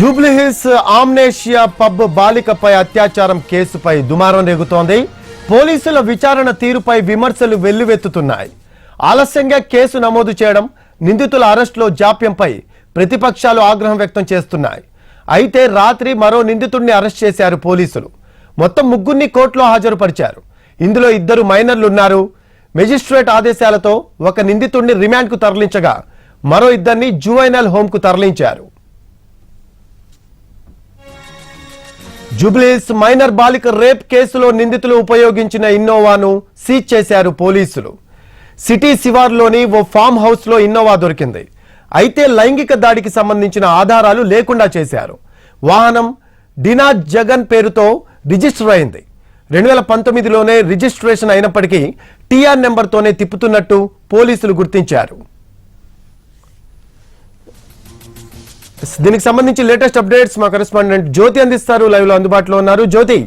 Jubilee Hills amnesia pub బాలికపై అత్యాచారం కేసుపై దుమారం రేగుతోంది. పోలీసుల విచారణ తీరుపై విమర్శలు వెల్లువెత్తుతున్నాయి. ఆలస్యంగా కేసు నమోదు చేయడం, నిందితుల అరెస్టులో జాప్యంపై ప్రతిపక్షాలు ఆగ్రహం వ్యక్తం చేస్తున్నాయి. అయితే రాత్రి మరో నిందితుడిని అరెస్ట్ చేశారు పోలీసులు. మొత్తం ముగ్గురిని కోర్టులో హాజరుపరిచారు. ఇందులో 2 మైనర్లు ఉన్నారు. మెజిస్ట్రేట్ ఆదేశాలతో ఒక నిందితుడిని రిమాండ్కు తరలించగా మరో 2ని జువైనల్ హోంకు తరలించారు. జూబ్లీహిల్స్ మైనర్ బాలిక రేప్ కేసులో నిందితులు ఉపయోగించిన ఇన్నోవాను సీజ్ చేశారు పోలీసులు. సిటీ శివార్లోని ఓ ఫామ్ హౌస్ లో ఇన్నోవా దొరికింది. అయితే లైంగిక దాడికి సంబంధించిన ఆధారాలు లేకుండా చేశారు. వాహనం డినా జగన్ పేరుతో రిజిస్టర్ అయింది. 2019లోనే రిజిస్ట్రేషన్ అయినప్పటికీ టీఆర్ నెంబర్తోనే తిప్పుతున్నట్టు పోలీసులు గుర్తించారు. దీనికి సంబంధించి లేటెస్ట్ అప్డేట్స్ మా కరెస్పాండెంట్ జ్యోతి అందిస్తారు. లైవ్ లో అందుబాటులో ఉన్నారు. జ్యోతి,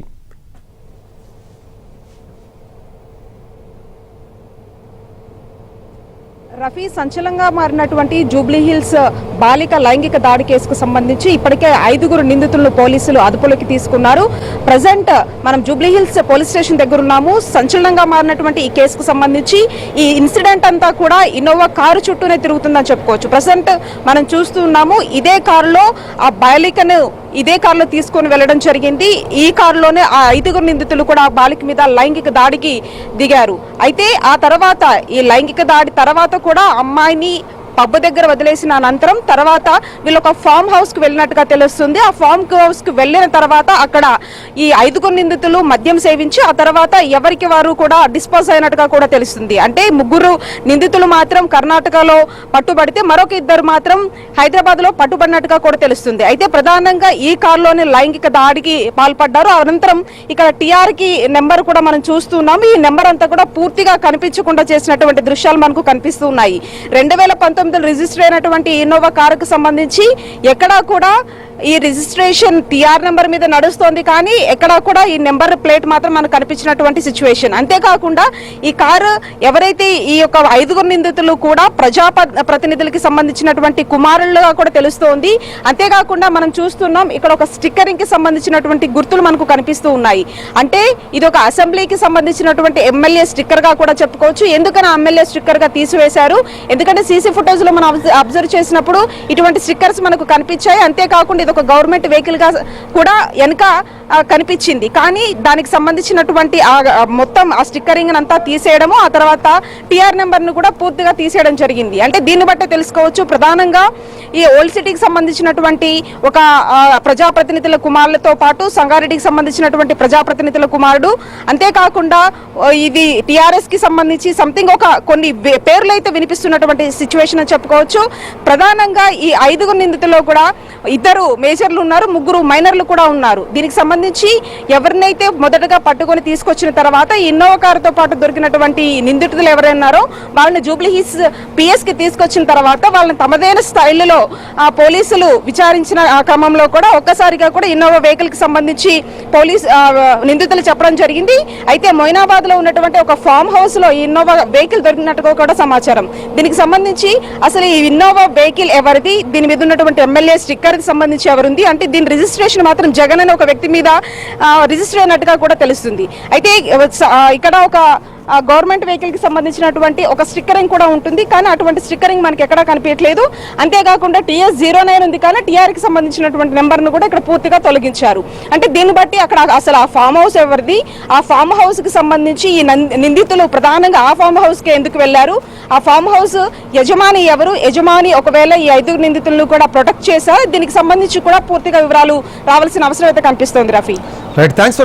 రఫీ, సంచలనంగా మారినటువంటి జూబ్లీహిల్స్ బాలిక లైంగిక దాడి కేసుకు సంబంధించి ఇప్పటికే 5 నిందితులను పోలీసులు అదుపులోకి తీసుకున్నారు. ప్రజెంట్ మనం జూబ్లీహిల్స్ పోలీస్ స్టేషన్ దగ్గర ఉన్నాము. సంచలనంగా మారినటువంటి ఈ కేసుకు సంబంధించి ఈ ఇన్సిడెంట్ అంతా కూడా ఇన్నోవా కారు చుట్టూనే తిరుగుతుందని చెప్పుకోవచ్చు. ప్రజెంట్ మనం చూస్తున్నాము, ఇదే కారులో ఆ బాలికను ఇదే కారులో తీసుకొని వెళ్లడం జరిగింది. ఈ కారులోనే ఆ 5 నిందితులు కూడా ఆ బాలిక మీద లైంగిక దాడికి దిగారు. అయితే ఆ తర్వాత ఈ లైంగిక దాడి తర్వాత కూడా అమ్మాయిని పబ్ దగ్గర వదిలేసిన అనంతరం తర్వాత వీళ్ళు ఒక ఫామ్ హౌస్ కు వెళ్ళినట్టుగా తెలుస్తుంది. ఆ ఫామ్ హౌస్ కు వెళ్ళిన తర్వాత అక్కడ ఈ 5 నిందితులు మద్యం సేవించి ఆ తర్వాత ఎవరికి వారు కూడా డిస్పోజ్ అయినట్టుగా కూడా తెలుస్తుంది. అంటే 3 నిందితులు మాత్రం కర్ణాటకలో పట్టుబడితే మరొక 2 మాత్రం హైదరాబాద్ లో పట్టుబడినట్టుగా కూడా తెలుస్తుంది. అయితే ప్రధానంగా ఈ కారులోనే లైంగిక దాడికి పాల్పడ్డారు. అనంతరం ఇక్కడ టీఆర్ కి నెంబర్ కూడా మనం చూస్తున్నాం. ఈ నెంబర్ అంతా కూడా పూర్తిగా కనిపించకుండా చేసినటువంటి దృశ్యాలు మనకు కనిపిస్తున్నాయి. 2019 రిజిస్టర్ అయినటువంటి ఇన్నోవా కారుకు సంబంధించి ఎక్కడా కూడా ఈ రిజిస్ట్రేషన్ టీఆర్ నెంబర్ మీద నడుస్తోంది, కానీ ఎక్కడా కూడా ఈ నెంబర్ ప్లేట్ మాత్రం మనకు కనిపించినటువంటి సిచ్యువేషన్. అంతేకాకుండా ఈ కారు ఎవరైతే ఈ యొక్క 5 నిందితులు కూడా ప్రతినిధులకి సంబంధించినటువంటి కుమారులుగా కూడా తెలుస్తోంది. అంతేకాకుండా మనం చూస్తున్నాం ఇక్కడ ఒక స్టిక్కరింగ్ కి సంబంధించినటువంటి గుర్తులు మనకు కనిపిస్తూ ఉన్నాయి. అంటే ఇది ఒక అసెంబ్లీకి సంబంధించినటువంటి ఎమ్మెల్యే స్టిక్కర్ గా కూడా చెప్పుకోవచ్చు. ఎందుకని ఎమ్మెల్యే స్టిక్కర్ గా తీసివేశారు? ఎందుకంటే సీసీ ఫుటేజ్ లో మనం అబ్జర్వ్ చేసినప్పుడు ఇటువంటి స్టిక్కర్స్ మనకు కనిపించాయి. అంతేకాకుండా ఇది ఒక గవర్నమెంట్ వెహికల్ గా కూడా వెనక కనిపించింది. కానీ దానికి సంబంధించినటువంటి మొత్తం ఆ స్టిక్కరింగ్ అంతా తీసేయడము, ఆ తర్వాత టీఆర్ నెంబర్ ను కూడా పూర్తిగా తీసేయడం జరిగింది. అంటే దీన్ని బట్టే తెలుసుకోవచ్చు, ప్రధానంగా ఈ ఓల్డ్ సిటీకి సంబంధించినటువంటి ఒక ప్రజాప్రతినిధుల కుమారులతో పాటు సంగారెడ్డికి సంబంధించినటువంటి ప్రజాప్రతినిధుల కుమారుడు, అంతేకాకుండా ఇది టీఆర్ఎస్ కి సంబంధించి సంథింగ్ ఒక కొన్ని పేర్లు అయితే వినిపిస్తున్నటువంటి సిచ్యువేషన్ అని చెప్పుకోవచ్చు. ప్రధానంగా ఈ 5 నిందితుల్లో కూడా 2 మేజర్లు ఉన్నారు, 3 మైనర్లు కూడా ఉన్నారు. దీనికి సంబంధించి ఎవరినైతే మొదటగా పట్టుకొని తీసుకొచ్చిన తర్వాత ఇన్నోవా కారుతో పాటు దొరికినటువంటి నిందితులు ఎవరైనారో వాళ్ళని జూబ్లీహిల్స్ పిఎస్ కి తీసుకొచ్చిన తర్వాత వాళ్ళని తమదైన స్థాయిలో పోలీసులు విచారించిన క్రమంలో కూడా ఒక్కసారిగా కూడా ఇన్నోవా వెహికల్ కి సంబంధించి నిందితులు చెప్పడం జరిగింది. అయితే మొయినాబాద్ లో ఉన్నటువంటి ఒక ఫామ్ హౌస్ లో ఇన్నోవా వెహికల్ దొరికినట్టుగా కూడా సమాచారం. దీనికి సంబంధించి అసలు ఈ ఇన్నోవా వెహికల్ ఎవరిది, దీని మీద ఉన్నటువంటి ఎమ్మెల్యే స్టిక్కర్ కి సంబంధించి ఎవరుంది అంటే దీని రిజిస్ట్రేషన్ మాత్రం జగన్ అనే ఒక వ్యక్తి మీద రిజిస్టర్ అయినట్టుగా కూడా తెలుస్తుంది. అయితే ఇక్కడ ఒక గవర్నమెంట్ వెహికల్ కి సంబంధించినటువంటి ఒక స్టిక్కరింగ్ కూడా ఉంటుంది, కానీ అటువంటి స్టిక్కరింగ్ మనకి ఎక్కడా కనిపించలేదు. అంతేకాకుండా TS09 ఉంది, కానీ టీఆర్ కి సంబంధించినటువంటి నెంబర్ ను కూడా ఇక్కడ పూర్తిగా తొలగించారు. అంటే దీన్ని బట్టి అక్కడ అసలు ఆ ఫామ్ హౌస్ ఎవరిది, ఆ ఫామ్ హౌస్ కి సంబంధించి ఈ నిందితులు ప్రధానంగా ఆ ఫామ్ హౌస్ కి ఎందుకు వెళ్లారు, ఆ ఫామ్ హౌస్ యజమాని ఎవరు, యజమాని ఒకవేళ ఈ 5 నిందితులను కూడా ప్రొటెక్ట్ చేశారు, దీనికి సంబంధించి కూడా పూర్తిగా వివరాలు రావాల్సిన అవసరం అయితే కనిపిస్తోంది. Rafi, right, thanks.